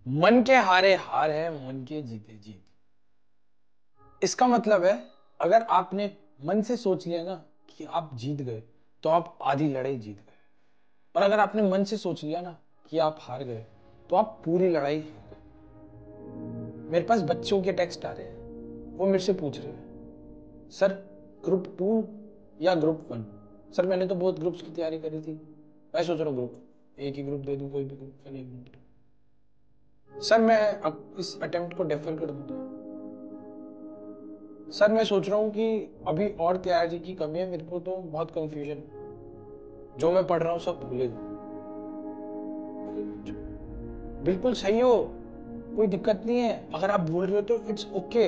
मन के हारे हार है, मन के जीते जीत। इसका मतलब है अगर आपने मन से सोच लिया ना कि आप जीत गए तो आप आधी लड़ाई जीत गए, और अगर आपने मन से सोच लिया ना कि आप हार गए तो आप पूरी लड़ाई हार गए। मेरे पास बच्चों के टेक्स्ट आ रहे हैं, वो मेरे से पूछ रहे हैं, सर ग्रुप 2 या ग्रुप 1? सर मैंने तो बहुत ग्रुप्स की तैयारी करी थी, मैं सोच रहा हूँ ग्रुप एक ही ग्रुप दे दूं, कोई भी ग्रुप नहीं। सर मैं अब इस अटेम्प्ट को डेफर कर दूंगा। सर मैं सोच रहा हूँ कि अभी और तैयारी की कमी है, मेरे को तो बहुत कंफ्यूजन, जो मैं पढ़ रहा हूँ सब भूले जाओ। बिल्कुल सही हो, कोई दिक्कत नहीं है। अगर आप भूल रहे हो तो इट्स ओके।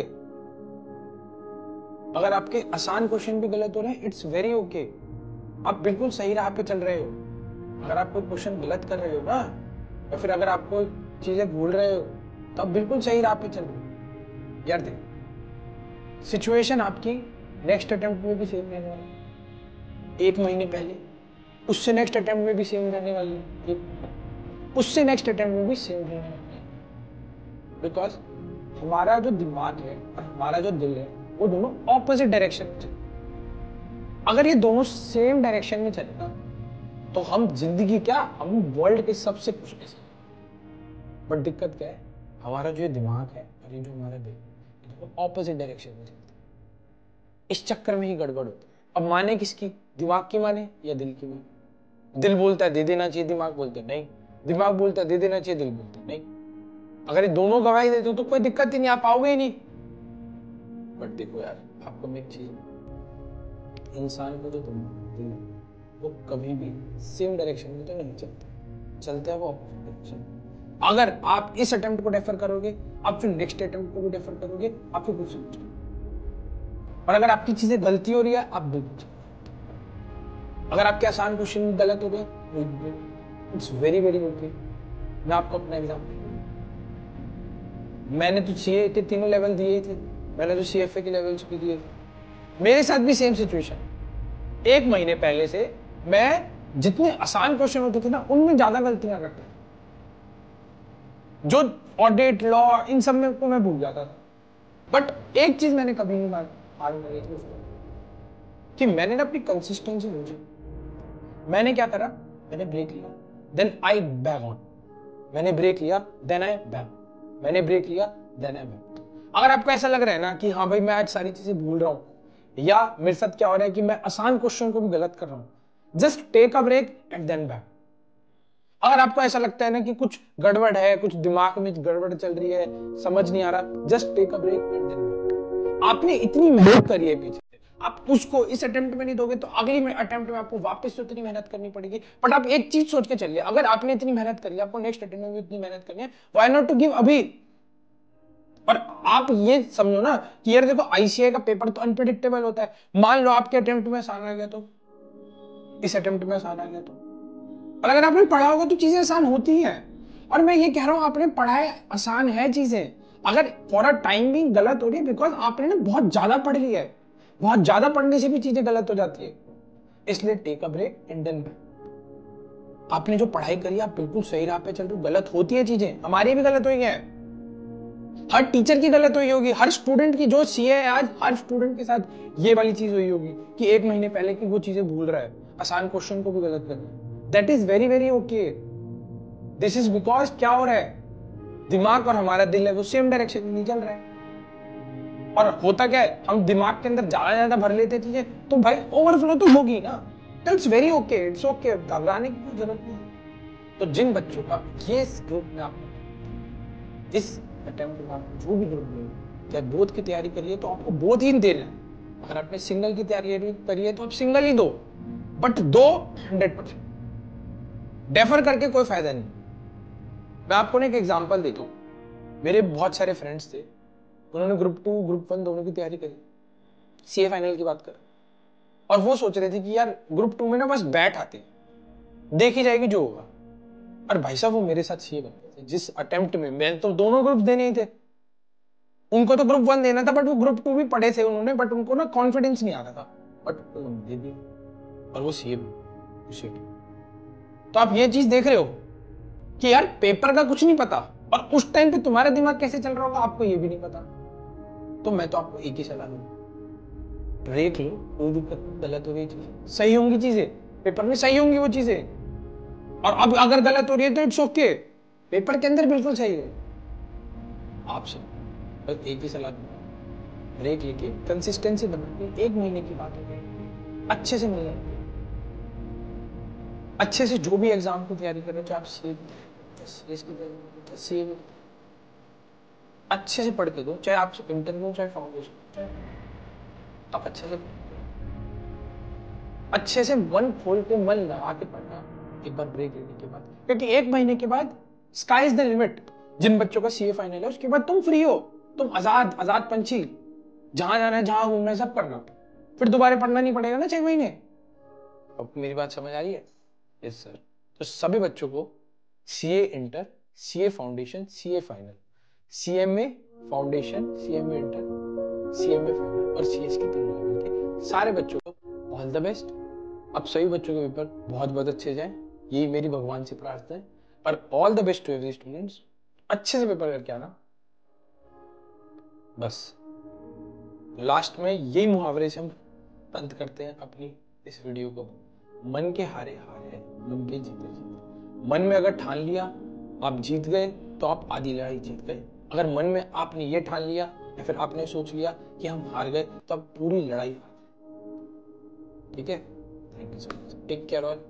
अगर आपके आसान क्वेश्चन भी गलत हो रहे हैं, इट्स वेरी ओके। आप बिल्कुल सही राह पे चल रहे हो। अगर आप कोई क्वेश्चन गलत कर रहे हो ना, या फिर अगर आप कोई चीजें भूल रहे हो, तो आप बिल्कुल सही राह पे चल रहे हो। यार देख, सिचुएशन आपकी नेक्स्ट अटेम्प्ट में भी सेम रहने वाली है, 1 महीने पहले, उससे नेक्स्ट अटेम्प्ट में भी सेम रहने वाली है, उससे नेक्स्ट अटेम्प्ट में भी सेम रहने वाली है। बिकॉज हमारा जो दिमाग है और हमारा जो दिल है वो दोनों ऑपोजिट डायरेक्शन में चलते। अगर ये दोनों सेम डायरेक्शन में चले ना, तो हम जिंदगी क्या, हम वर्ल्ड के सबसे खुश हैं। बट दिक्कत क्या है, हमारा जो ये दिमाग है और ये जो हमारा दिल है, ऑपोजिट डायरेक्शन में चलते। इस चक्कर में ही गड़बड़ होती है। अब माने किसकी, दिमाग की माने या दिल की माने? दिल बोलता है दे देना चाहिए, दिमाग बोलता है नहीं। दिमाग बोलता है दे देना चाहिए, दिल बोलता है नहीं। अगर ये दोनों गवाही देते हो तो कोई दिक्कत ही नहीं, आप आओगे ही नहीं। बट देखो यार, आपको मैं एक चीज, इंसान को जो दिल है, वो कभी भी सेम डायरेक्शन में तो नहीं चलता, चलता है वो ऑपोजिट डायरेक्शन। अगर आप इस अटेम्प्ट को डेफर करोगे, आप फिर नेक्स्ट अटेम्प्ट को भी डेफर करोगे, आप फिर कुछ समझोगे। और अगर आपकी चीजें गलती हो रही है, आप बिल्कुल, अगर आपके आसान क्वेश्चन गलत हो गए, इट्स वेरी वेरी ओके। मैं आपको अपना एग्जाम्पल, मैंने तो सीए के तीनों लेवल दिए थे, मैंने तो सीएफए के लेवल्स भी दिए थे। मेरे साथ भी सेम सिचुएशन। 1 महीने पहले से मैं जितने आसान क्वेश्चन होते थे ना, उनमें ज्यादा गलतियां करता था। जो ऑडिट लॉ इन सब में को मैं भूल जाता था। बट एक चीज मैंने कभी नहीं मालूम करी थी कि मैंने ना अपनी कंसिस्टेंसी भूली। मैंने क्या करा, मैंने ब्रेक लिया, देन आई बैक ऑन। मैंने ब्रेक लिया, देन आई बैक। मैंने ब्रेक लिया, देन आई बैक। अगर आपको ऐसा लग रहा है ना कि हाँ भाई मैं आज सारी चीजें भूल रहा हूं, या मेरे साथ क्या हो रहा है कि मैं आसान क्वेश्चन को भी गलत कर रहा हूं, just take a break and then back. अगर आपको ऐसा लगता है ना कि कुछ गड़बड़ है, कुछ दिमाग में गड़बड़ चल रही है, समझ नहीं आ रहा, just take a break and then back. आपने इतनी मेहनत करी है पीछे, आप उसको इस अटेम्प्ट में नहीं दोगे तो अगली अटेम्प्ट में आपको वापस से उतनी मेहनत करनी पड़ेगी। बट आप एक चीज सोच के चलिए, अगर आपने इतनी मेहनत करी, आपको नेक्स्ट अटेम्प्ट में भी उतनी मेहनत करनी है, व्हाई नॉट टू गिव अभी। और आप ये समझो ना कि यार देखो, आईसीआई का पेपर तो अनप्रेडिक्टेबल होता है। मान लो आपके अटेम्प्ट में आसान आ गया, तो इस अटेम्प्ट में आसान आ गया, तो और अगर आपने पढ़ा होगा तो चीजें आसान होती हैं। और मैं ये कह रहा हूं, आपने पढ़ा है, आसान है चीजें। अगर फॉर अ टाइम भी गलत हो रही है, बिकॉज आपने ना बहुत ज्यादा पढ़ लिया है। बहुत ज्यादा पढ़ने से भी चीजें गलत हो जाती है। इसलिए take a break and then back. आपने जो पढ़ाई करी, आप बिल्कुल सही राह पे चल रहे हो। गलत होती है चीजें, हमारी भी गलत हुई है, हर टीचर की गलत हुई होगी, हर स्टूडेंट की, जो सीए है आज, हर स्टूडेंट के साथ ये वाली चीज हुई होगी कि 1 महीने पहले की वो चीजें भूल रहा है, आसान क्वेश्चन को भी गलत कर रहा है। That is very very okay. This is because क्या हो रहा है, दिमाग और हमारा दिल है वो सेम डायरेक्शन में नहीं चल रहा है। और होता क्या है, हम दिमाग के अंदर ज्यादा भर लेते चीजें, तो भाई ओवरफ्लो तो होगी ना। तो it's very okay, it's okay, घबराने की कोई जरूरत नहीं। तो जिन बच्चों का ये ग्रुप में आप, इस अटेम्प्ट में आपको जो भी ग्रुप मिले, चाहे बोर्ड की तैयारी करिए तो आपको बोर्ड ही देना है। अगर आपने सिंगल की तैयारी करी है तो आप सिंगल ही दो, बट दो 100%। डेफर करके कोई फायदा नहीं। मैं आपको ना एक एग्जांपल देता हूँ। मेरे बहुत सारे फ्रेंड्स थे, उन्होंने ग्रुप 2 ग्रुप 1 दोनों की तैयारी करी, सीए फाइनल की बात कर, और वो सोच रहे थे कि यार ग्रुप 2 में ना बस बैठ आते, देखी जाएगी जो होगा। और भाई साहब वो मेरे साथ सीए बन गए थे जिस अटेम्प्ट में, मैं तो दोनों ग्रुप देने ही थे। उनको तो ग्रुप 1 देना था, बट वो ग्रुप 2 भी पढ़े थे उन्होंने, बट उनको ना कॉन्फिडेंस नहीं आ रहा था, बट उन्होंने दे दिया और वो सीए बन। तो आप ये चीज देख रहे हो कि यार पेपर का कुछ नहीं पता, और उस टाइम पे तुम्हारा दिमाग कैसे चल रहा होगा आपको ये भी नहीं पता। तो मैं तो आपको एक ही सलाह दूंगा, ब्रेक लो, कोई दिक्कत नहीं, गलत हो रही चीजें सही होंगी, चीजें पेपर में सही होंगी वो चीजें, और अब अगर गलत हो रही है तो इट्स ओके, पेपर के अंदर बिल्कुल सही है। आपसे बस एक ही सलाह दूंगा, ब्रेक लेके कंसिस्टेंसी बना के 1 महीने की बात है, अच्छे से मिलना, अच्छे से जो भी एग्जाम की तैयारी कर रहे हो, चाहे आप सी अच्छे से पढ़ के दो, चाहे आप इंटरव्यू चाहे फाउंडेशन, आप अच्छे से मन खोल के मन लगा के पढ़ना एक बार ब्रेक लेने के बाद, क्योंकि 1 महीने के बाद स्काई इज द लिमिट। जिन बच्चों का सीए फाइनल है उसके बाद तुम फ्री हो, तुम आजाद आजाद पंछी, जहां जाना है जहां घूमना है सब करना, फिर दोबारा पढ़ना नहीं पड़ेगा ना 6 महीने। अब मेरी बात समझ आ रही है? Yes sir. तो सभी बच्चों को CA inter, CA foundation, CA final, CMA foundation, CMA inter, CMA final और सीएस के 3 लेवल के सारे बच्चों को ऑल द बेस्ट। अब सभी बच्चों के पेपर बहुत बहुत अच्छे जाएं, यही मेरी भगवान से प्रार्थना है। पर all the best to every students, अच्छे से पेपर करके आना। बस लास्ट में यही मुहावरे से हम अंत करते हैं अपनी इस वीडियो को, मन के हारे हार है, मन के जीते जीत। मन में अगर ठान लिया आप जीत गए तो आप आधी लड़ाई जीत गए, अगर मन में आपने ये ठान लिया या फिर आपने सोच लिया कि हम हार गए तो आप पूरी लड़ाई हार गए। ठीक है, thank you so much, take care all.